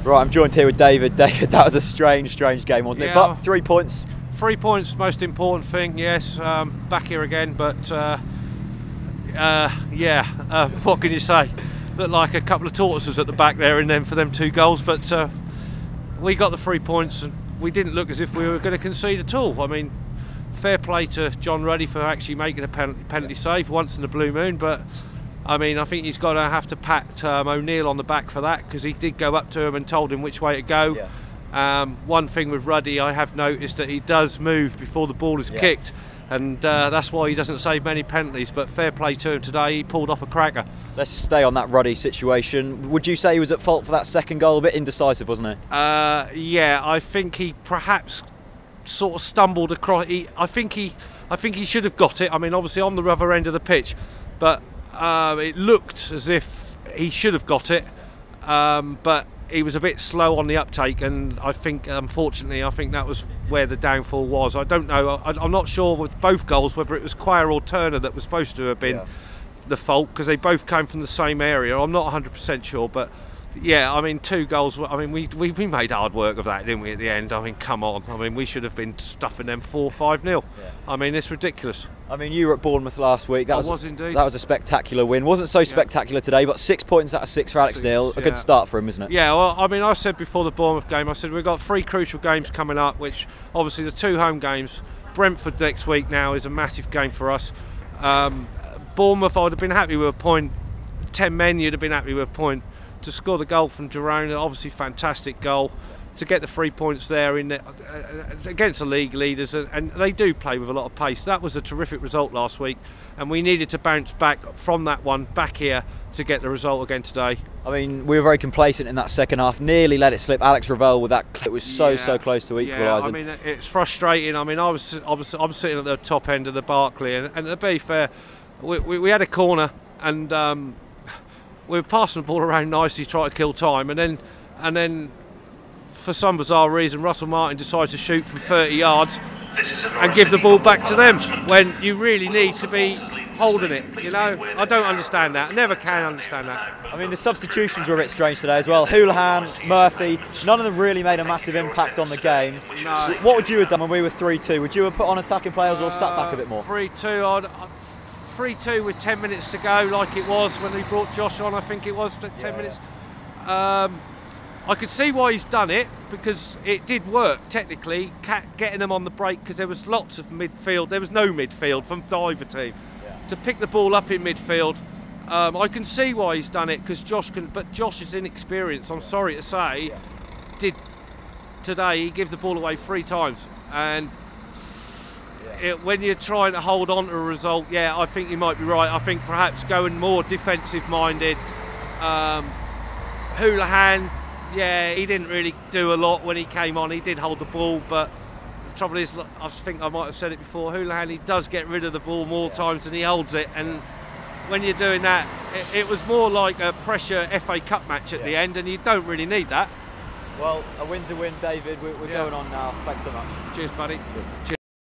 Right, I'm joined here with David. David, that was a strange game, wasn't it? But 3 points. 3 points, most important thing, yes. Back here again, but what can you say? Looked like a couple of tortoises at the back there, and then for them 2 goals, but we got the 3 points, and we didn't look as if we were going to concede at all. I mean, fair play to John Ruddy for actually making a penalty save once in the blue moon, but I mean, I think he's got to have to pat O'Neill on the back for that, because he did go up to him and told him which way to go. Yeah. One thing with Ruddy, I have noticed that he does move before the ball is kicked, and that's why he doesn't save many penalties, but fair play to him today, he pulled off a cracker. Let's stay on that Ruddy situation. Would you say he was at fault for that second goal? A bit indecisive, wasn't he? Yeah, I think he perhaps sort of stumbled across. I think he should have got it. I mean, obviously on the other end of the pitch, but it looked as if he should have got it, but he was a bit slow on the uptake, and I think, unfortunately, that was where the downfall was. I don't know. I'm not sure with both goals whether it was Quire or Turner that was supposed to have been the fault, because they both came from the same area. I'm not 100% sure, but yeah, I mean, 2 goals. I mean, we made hard work of that, didn't we? At the end, I mean, come on. I mean, we should have been stuffing them 4-5-0. Yeah. I mean, it's ridiculous. I mean, you were at Bournemouth last week. That was indeed. That was a spectacular win. Wasn't so spectacular today, but 6 points out of 6 for Alex Neil. A good start for him, isn't it? Yeah. Well, I mean, I said before the Bournemouth game, I said we've got 3 crucial games coming up, which obviously the 2 home games. Brentford next week now is a massive game for us. Bournemouth, I would have been happy with a point. 10 men, you'd have been happy with a point. To score the goal from Jerome, obviously fantastic goal. To get the 3 points there in against the league leaders, and they do play with a lot of pace. That was a terrific result last week, and we needed to bounce back from that one back here to get the result again today. I mean, we were very complacent in that second half, nearly let it slip. Alex Reeve with that, it was so close to equalising. Yeah, I mean, it's frustrating. I mean, I'm sitting at the top end of the Barclay, and to be fair, we had a corner, and we were passing the ball around nicely, trying to kill time, and then for some bizarre reason, Russell Martin decides to shoot from 30 yards and give the ball back to them when you really need to be holding it. You know, I don't understand that. I never can understand that. I mean, the substitutions were a bit strange today as well. Houlihan, Murphy, none of them really made a massive impact on the game. No. What would you have done when we were 3-2? Would you have put on attacking players or sat back a bit more? 3-2, 3-2 with 10 minutes to go, like it was when we brought Josh on. I think it was 10 minutes. I could see why he's done it, because it did work technically, getting them on the break, because there was lots of midfield. There was no midfield from either team to pick the ball up in midfield. I can see why he's done it, because but Josh's inexperience, I'm sorry to say, did today. He gave the ball away 3 times, and when you're trying to hold on to a result, I think you might be right. I think perhaps going more defensive minded. Houlihan, he didn't really do a lot when he came on. He did hold the ball, but the trouble is, I think I might have said it before, Houlihan, he does get rid of the ball more times than he holds it, and when you're doing that, it was more like a pressure FA Cup match at the end, and you don't really need that. Well, a win's a win, David. We're going on now. Thanks so much. Cheers, buddy. Cheers.